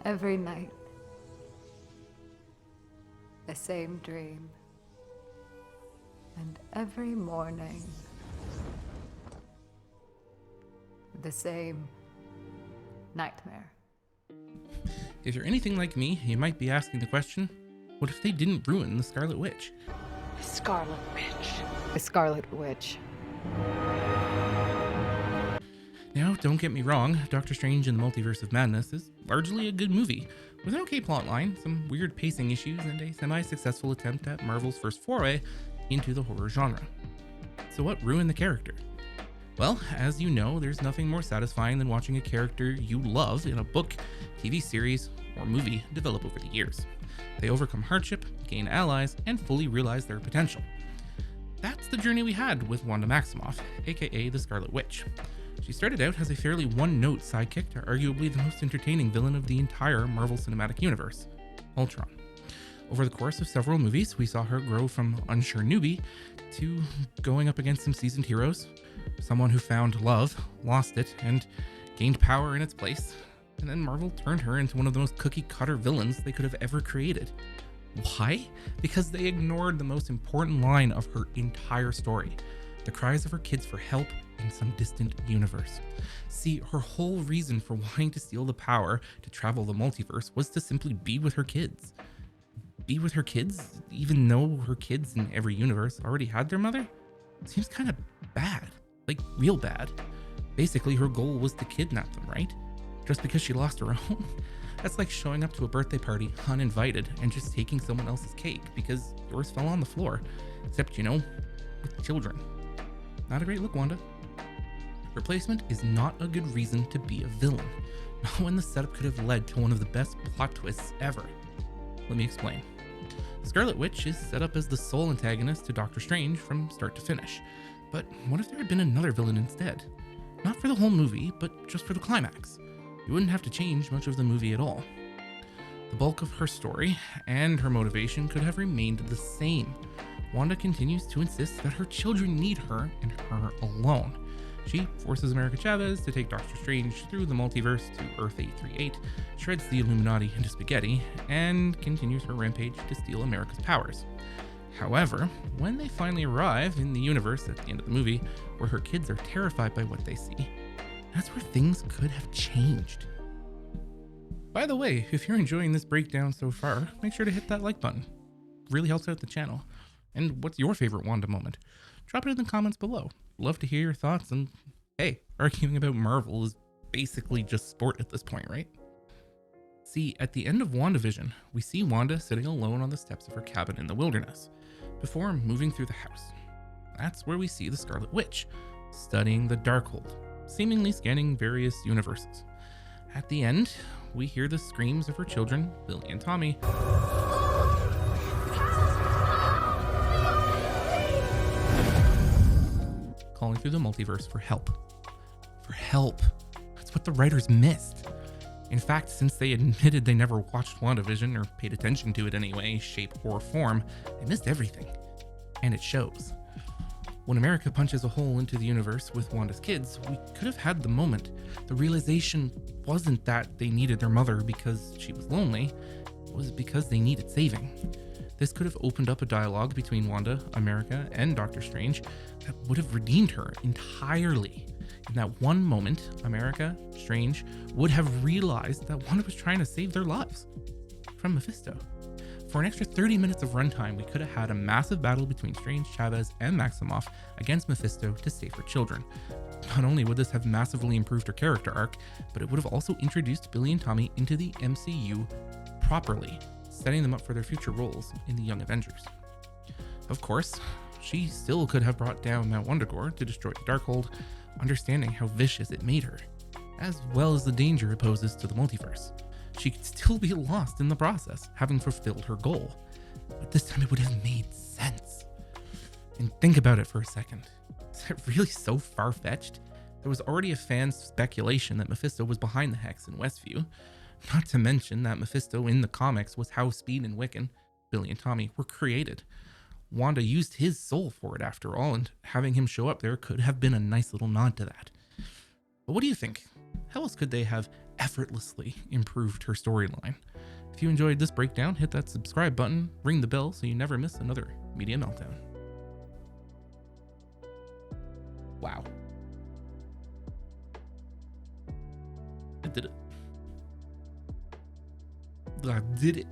Every night, the same dream. And every morning, the same nightmare. If you're anything like me, you might be asking the question, what if they didn't ruin the Scarlet Witch? The Scarlet Witch. The Scarlet Witch. Now, don't get me wrong, Doctor Strange in the Multiverse of Madness is largely a good movie, with an okay plotline, some weird pacing issues, and a semi-successful attempt at Marvel's first foray into the horror genre. So what ruined the character? Well, as you know, there's nothing more satisfying than watching a character you love in a book, TV series, or movie develop over the years. They overcome hardship, gain allies, and fully realize their potential. That's the journey we had with Wanda Maximoff, aka the Scarlet Witch. She started out as a fairly one-note sidekick to arguably the most entertaining villain of the entire Marvel Cinematic Universe, Ultron. Over the course of several movies, we saw her grow from unsure newbie to going up against some seasoned heroes, someone who found love, lost it, and gained power in its place, and then Marvel turned her into one of the most cookie-cutter villains they could have ever created. Why? Because they ignored the most important line of her entire story, the cries of her kids for help in some distant universe. See, her whole reason for wanting to steal the power to travel the multiverse was to simply be with her kids. Be with her kids, even though her kids in every universe already had their mother? Seems kind of bad, like real bad. Basically, her goal was to kidnap them, right? Just because she lost her own? That's like showing up to a birthday party uninvited and just taking someone else's cake because yours fell on the floor. Except, with children. Not a great look, Wanda. Replacement is not a good reason to be a villain, not when the setup could have led to one of the best plot twists ever. Let me explain. Scarlet Witch is set up as the sole antagonist to Doctor Strange from start to finish, but what if there had been another villain instead? Not for the whole movie, but just for the climax. You wouldn't have to change much of the movie at all. The bulk of her story and her motivation could have remained the same. Wanda continues to insist that her children need her and her alone. She forces America Chavez to take Doctor Strange through the multiverse to Earth 838, shreds the Illuminati into spaghetti, and continues her rampage to steal America's powers. However, when they finally arrive in the universe at the end of the movie, where her kids are terrified by what they see, that's where things could have changed. By the way, if you're enjoying this breakdown so far, make sure to hit that like button. It really helps out the channel. And what's your favorite Wanda moment? Drop it in the comments below. Love to hear your thoughts, and hey, arguing about Marvel is basically just sport at this point, right? See, at the end of WandaVision, we see Wanda sitting alone on the steps of her cabin in the wilderness, before moving through the house. That's where we see the Scarlet Witch, studying the Darkhold, seemingly scanning various universes. At the end, we hear the screams of her children, Billy and Tommy, calling through the multiverse for help. For help. That's what the writers missed. In fact, since they admitted they never watched WandaVision or paid attention to it in any way, shape, or form, they missed everything. And it shows. When America punches a hole into the universe with Wanda's kids, we could have had the moment. The realization wasn't that they needed their mother because she was lonely, it was because they needed saving. This could have opened up a dialogue between Wanda, America, and Doctor Strange that would have redeemed her entirely. In that one moment, America, Strange, would have realized that Wanda was trying to save their lives from Mephisto. For an extra 30 minutes of runtime, we could have had a massive battle between Strange, Chavez, and Maximoff against Mephisto to save her children. Not only would this have massively improved her character arc, but it would have also introduced Billy and Tommy into the MCU properly, setting them up for their future roles in the Young Avengers. Of course, she still could have brought down Mount Wundagore to destroy the Darkhold, understanding how vicious it made her, as well as the danger it poses to the multiverse. She could still be lost in the process, having fulfilled her goal. But this time it would have made sense. And think about it for a second. Is that really so far-fetched? There was already a fan's speculation that Mephisto was behind the Hex in Westview. Not to mention that Mephisto in the comics was how Speed and Wiccan, Billy and Tommy, were created. Wanda used his soul for it after all, and having him show up there could have been a nice little nod to that. But what do you think? How else could they have effortlessly improved her storyline. If you enjoyed this breakdown, hit that subscribe button, ring the bell so you never miss another Media Meltdown. Wow. I did it. I did it.